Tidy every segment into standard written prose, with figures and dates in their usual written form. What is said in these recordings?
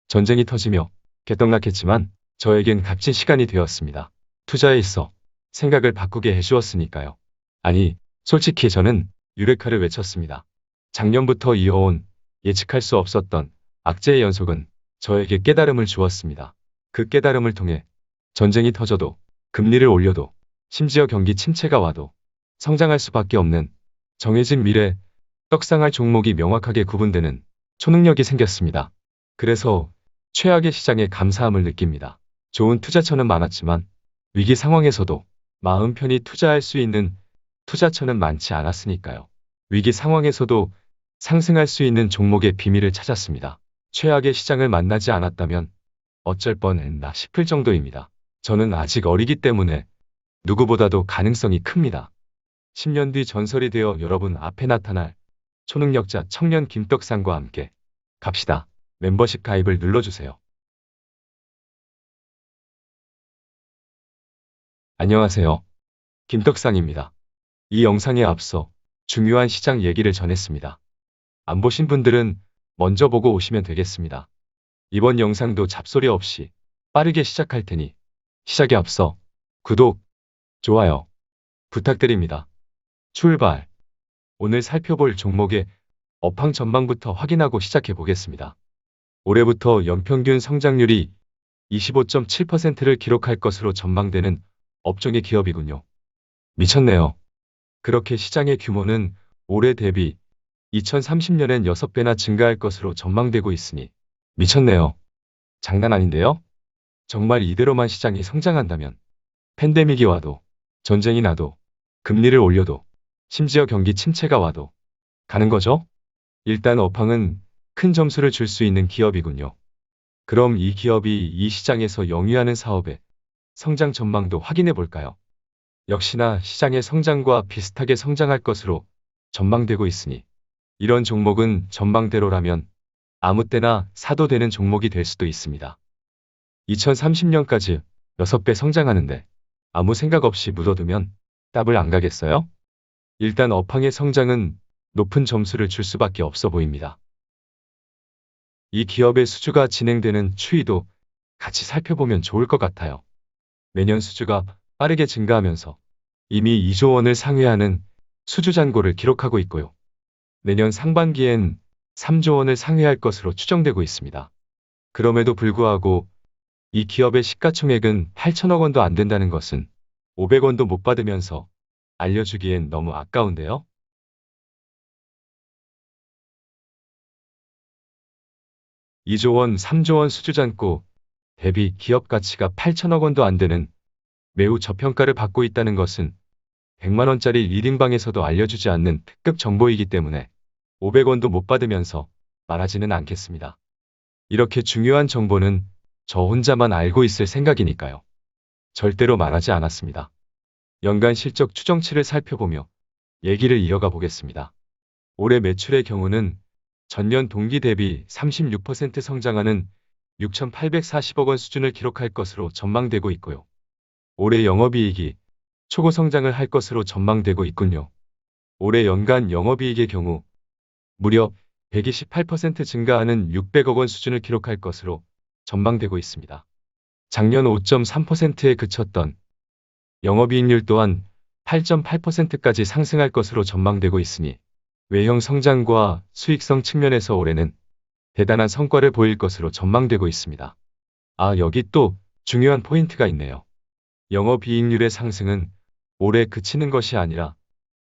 전쟁이 터지며 개떡락했지만 저에겐 값진 시간이 되었습니다. 투자에 있어 생각을 바꾸게 해주었으니까요. 아니, 솔직히 저는 유레카를 외쳤습니다. 작년부터 이어온 예측할 수 없었던 악재의 연속은 저에게 깨달음을 주었습니다. 그 깨달음을 통해 전쟁이 터져도 금리를 올려도 심지어 경기 침체가 와도 성장할 수밖에 없는 정해진 미래, 떡상할 종목이 명확하게 구분되는 초능력이 생겼습니다. 그래서 최악의 시장에 감사함을 느낍니다. 좋은 투자처는 많았지만 위기 상황에서도 마음 편히 투자할 수 있는 투자처는 많지 않았으니까요. 위기 상황에서도 상승할 수 있는 종목의 비밀을 찾았습니다. 최악의 시장을 만나지 않았다면 어쩔 뻔했나 싶을 정도입니다. 저는 아직 어리기 때문에 누구보다도 가능성이 큽니다. 10년 뒤 전설이 되어 여러분 앞에 나타날 초능력자 청년 김떡상과 함께 갑시다. 멤버십 가입을 눌러주세요. 안녕하세요. 김떡상입니다. 이 영상에 앞서 중요한 시장 얘기를 전했습니다. 안 보신 분들은 먼저 보고 오시면 되겠습니다. 이번 영상도 잡소리 없이 빠르게 시작할 테니 시작에 앞서 구독, 좋아요 부탁드립니다. 출발! 오늘 살펴볼 종목의 업황 전망부터 확인하고 시작해 보겠습니다. 올해부터 연평균 성장률이 25.7%를 기록할 것으로 전망되는 업종의 기업이군요. 미쳤네요. 그렇게 시장의 규모는 올해 대비 2030년엔 6배나 증가할 것으로 전망되고 있으니 미쳤네요. 장난 아닌데요? 정말 이대로만 시장이 성장한다면 팬데믹이 와도 전쟁이 나도 금리를 올려도 심지어 경기 침체가 와도 가는 거죠? 일단 업황은 큰 점수를 줄 수 있는 기업이군요. 그럼 이 기업이 이 시장에서 영위하는 사업의 성장 전망도 확인해 볼까요? 역시나 시장의 성장과 비슷하게 성장할 것으로 전망되고 있으니 이런 종목은 전망대로라면 아무 때나 사도 되는 종목이 될 수도 있습니다. 2030년까지 6배 성장하는데 아무 생각 없이 묻어두면 답을 안 가겠어요? 일단 업황의 성장은 높은 점수를 줄 수밖에 없어 보입니다. 이 기업의 수주가 진행되는 추이도 같이 살펴보면 좋을 것 같아요. 매년 수주가 빠르게 증가하면서 이미 2조 원을 상회하는 수주 잔고를 기록하고 있고요. 내년 상반기엔 3조 원을 상회할 것으로 추정되고 있습니다. 그럼에도 불구하고 이 기업의 시가총액은 8천억 원도 안 된다는 것은 500원도 못 받으면서 알려주기엔 너무 아까운데요? (2조 원, 3조 원) 수주 잔고 대비 기업 가치가 8천억 원도 안 되는 매우 저평가를 받고 있다는 것은 100만 원짜리 리딩방에서도 알려주지 않는 특급 정보이기 때문에 500원도 못 받으면서 말하지는 않겠습니다. 이렇게 중요한 정보는 저 혼자만 알고 있을 생각이니까요. 절대로 말하지 않았습니다. 연간 실적 추정치를 살펴보며 얘기를 이어가 보겠습니다. 올해 매출의 경우는 전년 동기 대비 36% 성장하는 6,840억 원 수준을 기록할 것으로 전망되고 있고요. 올해 영업이익이 초고 성장을 할 것으로 전망되고 있군요. 올해 연간 영업이익의 경우 무려 128% 증가하는 600억 원 수준을 기록할 것으로 전망되고 있습니다. 작년 5.3%에 그쳤던 영업이익률 또한 8.8%까지 상승할 것으로 전망되고 있으니 외형 성장과 수익성 측면에서 올해는 대단한 성과를 보일 것으로 전망되고 있습니다. 아, 여기 또 중요한 포인트가 있네요. 영업이익률의 상승은 올해 그치는 것이 아니라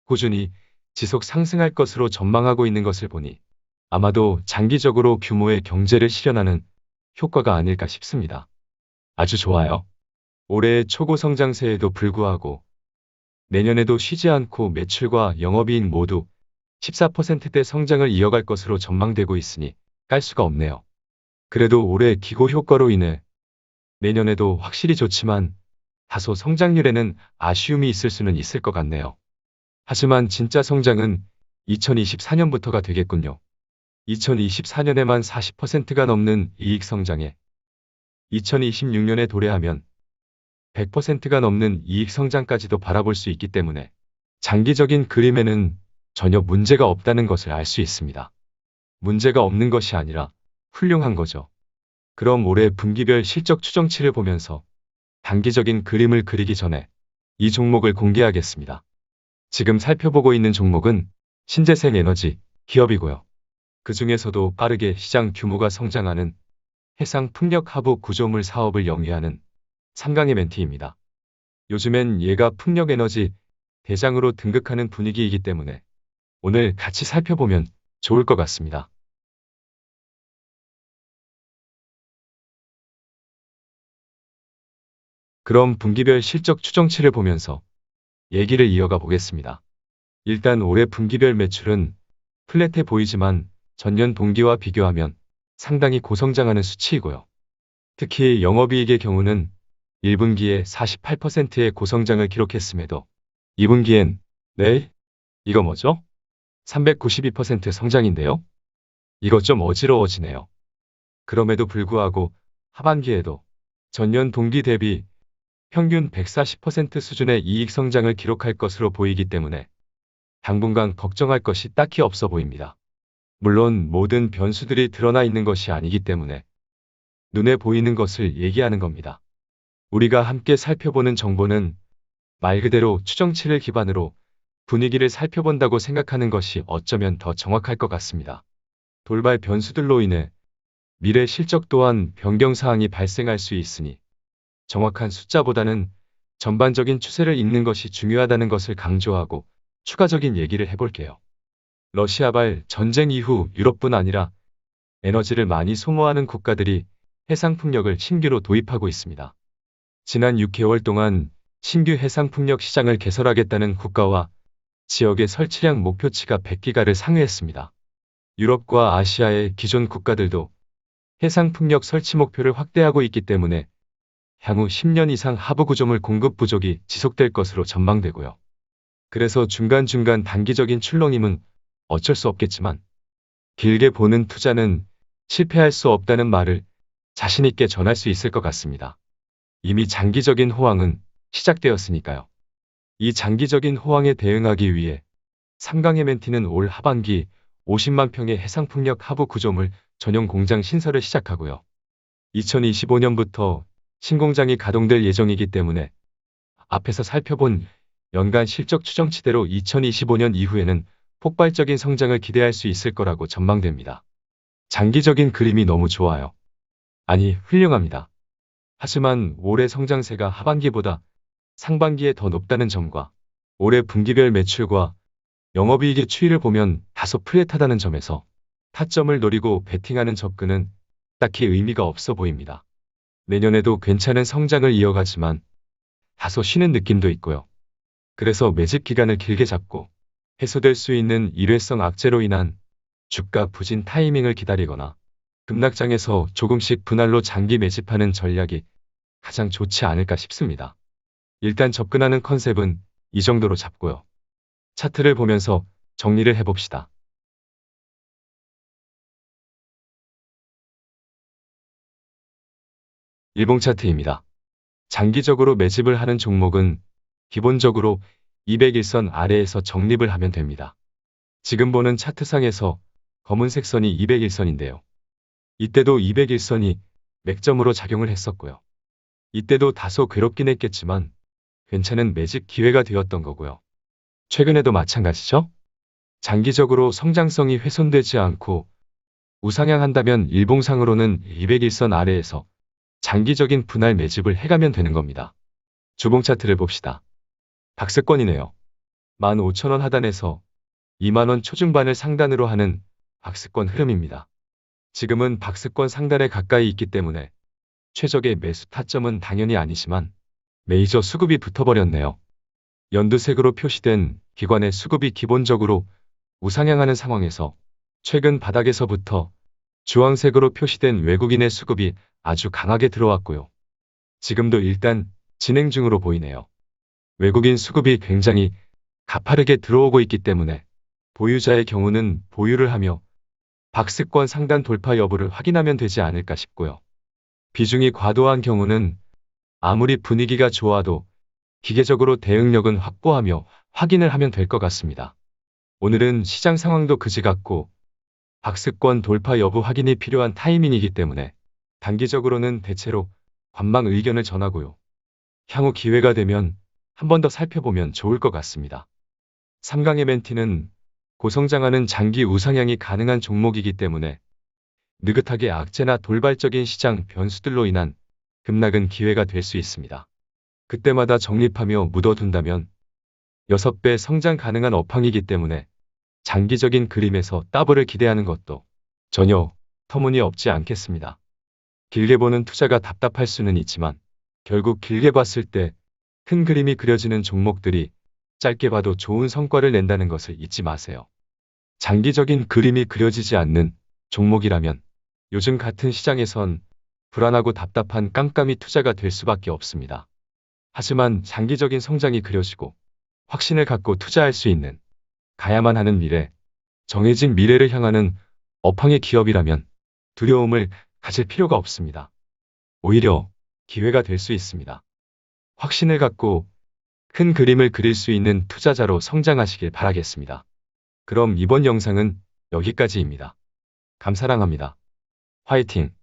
꾸준히 지속 상승할 것으로 전망하고 있는 것을 보니 아마도 장기적으로 규모의 경제를 실현하는 효과가 아닐까 싶습니다. 아주 좋아요. 올해의 초고 성장세에도 불구하고 내년에도 쉬지 않고 매출과 영업이익 모두 14%대 성장을 이어갈 것으로 전망되고 있으니 깔 수가 없네요. 그래도 올해 기고 효과로 인해 내년에도 확실히 좋지만 다소 성장률에는 아쉬움이 있을 수는 있을 것 같네요. 하지만 진짜 성장은 2024년부터가 되겠군요. 2024년에만 40%가 넘는 이익 성장에 2026년에 도래하면 100%가 넘는 이익 성장까지도 바라볼 수 있기 때문에 장기적인 그림에는 전혀 문제가 없다는 것을 알 수 있습니다. 문제가 없는 것이 아니라 훌륭한 거죠. 그럼 올해 분기별 실적 추정치를 보면서 단기적인 그림을 그리기 전에 이 종목을 공개하겠습니다. 지금 살펴보고 있는 종목은 신재생 에너지 기업이고요. 그 중에서도 빠르게 시장 규모가 성장하는 해상 풍력 하부 구조물 사업을 영위하는 삼강에멘티입니다. 요즘엔 얘가 풍력 에너지 대장으로 등극하는 분위기이기 때문에 오늘 같이 살펴보면 좋을 것 같습니다. 그럼 분기별 실적 추정치를 보면서 얘기를 이어가 보겠습니다. 일단 올해 분기별 매출은 플랫해 보이지만 전년 동기와 비교하면 상당히 고성장하는 수치이고요. 특히 영업이익의 경우는 1분기에 48%의 고성장을 기록했음에도 2분기엔 네? 이거 뭐죠? 392% 성장인데요? 이거 좀 어지러워지네요. 그럼에도 불구하고 하반기에도 전년 동기 대비 평균 140% 수준의 이익 성장을 기록할 것으로 보이기 때문에 당분간 걱정할 것이 딱히 없어 보입니다. 물론 모든 변수들이 드러나 있는 것이 아니기 때문에 눈에 보이는 것을 얘기하는 겁니다. 우리가 함께 살펴보는 정보는 말 그대로 추정치를 기반으로 분위기를 살펴본다고 생각하는 것이 어쩌면 더 정확할 것 같습니다. 돌발 변수들로 인해 미래 실적 또한 변경사항이 발생할 수 있으니 정확한 숫자보다는 전반적인 추세를 읽는 것이 중요하다는 것을 강조하고 추가적인 얘기를 해볼게요. 러시아발 전쟁 이후 유럽뿐 아니라 에너지를 많이 소모하는 국가들이 해상풍력을 신규로 도입하고 있습니다. 지난 6개월 동안 신규 해상풍력 시장을 개설하겠다는 국가와 지역의 설치량 목표치가 100기가를 상회했습니다. 유럽과 아시아의 기존 국가들도 해상풍력 설치 목표를 확대하고 있기 때문에 향후 10년 이상 하부 구조물 공급 부족이 지속될 것으로 전망되고요. 그래서 중간중간 단기적인 출렁임은 어쩔 수 없겠지만 길게 보는 투자는 실패할 수 없다는 말을 자신 있게 전할 수 있을 것 같습니다. 이미 장기적인 호황은 시작되었으니까요. 이 장기적인 호황에 대응하기 위해 삼강에멘티는 올 하반기 50만 평의 해상풍력 하부 구조물 전용 공장 신설을 시작하고요. 2025년부터 신공장이 가동될 예정이기 때문에 앞에서 살펴본 연간 실적 추정치대로 2025년 이후에는 폭발적인 성장을 기대할 수 있을 거라고 전망됩니다. 장기적인 그림이 너무 좋아요. 아니, 훌륭합니다. 하지만 올해 성장세가 하반기보다 상반기에 더 높다는 점과 올해 분기별 매출과 영업이익의 추이를 보면 다소 플랫하다는 점에서 타점을 노리고 베팅하는 접근은 딱히 의미가 없어 보입니다. 내년에도 괜찮은 성장을 이어가지만 다소 쉬는 느낌도 있고요. 그래서 매집 기간을 길게 잡고 해소될 수 있는 일회성 악재로 인한 주가 부진 타이밍을 기다리거나 급락장에서 조금씩 분할로 장기 매집하는 전략이 가장 좋지 않을까 싶습니다. 일단 접근하는 컨셉은 이 정도로 잡고요. 차트를 보면서 정리를 해봅시다. 일봉 차트입니다. 장기적으로 매집을 하는 종목은 기본적으로 200일선 아래에서 적립을 하면 됩니다. 지금 보는 차트상에서 검은색 선이 200일선인데요. 이때도 200일선이 맥점으로 작용을 했었고요. 이때도 다소 괴롭긴 했겠지만 괜찮은 매집 기회가 되었던 거고요. 최근에도 마찬가지죠? 장기적으로 성장성이 훼손되지 않고 우상향한다면 일봉상으로는 200일선 아래에서 장기적인 분할 매집을 해가면 되는 겁니다. 주봉 차트를 봅시다. 박스권이네요. 15,000원 하단에서 20,000원 초중반을 상단으로 하는 박스권 흐름입니다. 지금은 박스권 상단에 가까이 있기 때문에 최적의 매수 타점은 당연히 아니지만 메이저 수급이 붙어버렸네요. 연두색으로 표시된 기관의 수급이 기본적으로 우상향하는 상황에서 최근 바닥에서부터 주황색으로 표시된 외국인의 수급이 아주 강하게 들어왔고요. 지금도 일단 진행 중으로 보이네요. 외국인 수급이 굉장히 가파르게 들어오고 있기 때문에 보유자의 경우는 보유를 하며 박스권 상단 돌파 여부를 확인하면 되지 않을까 싶고요. 비중이 과도한 경우는 아무리 분위기가 좋아도 기계적으로 대응력은 확보하며 확인을 하면 될 것 같습니다. 오늘은 시장 상황도 그지 같고 박스권 돌파 여부 확인이 필요한 타이밍이기 때문에 단기적으로는 대체로 관망 의견을 전하고요. 향후 기회가 되면 한 번 더 살펴보면 좋을 것 같습니다. 3강의 멘티는 고성장하는 장기 우상향이 가능한 종목이기 때문에 느긋하게 악재나 돌발적인 시장 변수들로 인한 급락은 기회가 될 수 있습니다. 그때마다 적립하며 묻어둔다면 6배 성장 가능한 업황이기 때문에 장기적인 그림에서 더블을 기대하는 것도 전혀 터무니없지 않겠습니다. 길게 보는 투자가 답답할 수는 있지만 결국 길게 봤을 때 큰 그림이 그려지는 종목들이 짧게 봐도 좋은 성과를 낸다는 것을 잊지 마세요. 장기적인 그림이 그려지지 않는 종목이라면 요즘 같은 시장에선 불안하고 답답한 깜깜이 투자가 될 수밖에 없습니다. 하지만 장기적인 성장이 그려지고 확신을 갖고 투자할 수 있는 가야만 하는 미래, 정해진 미래를 향하는 업황의 기업이라면 두려움을 가질 필요가 없습니다. 오히려 기회가 될 수 있습니다. 확신을 갖고 큰 그림을 그릴 수 있는 투자자로 성장하시길 바라겠습니다. 그럼 이번 영상은 여기까지입니다. 감사랑합니다. 화이팅!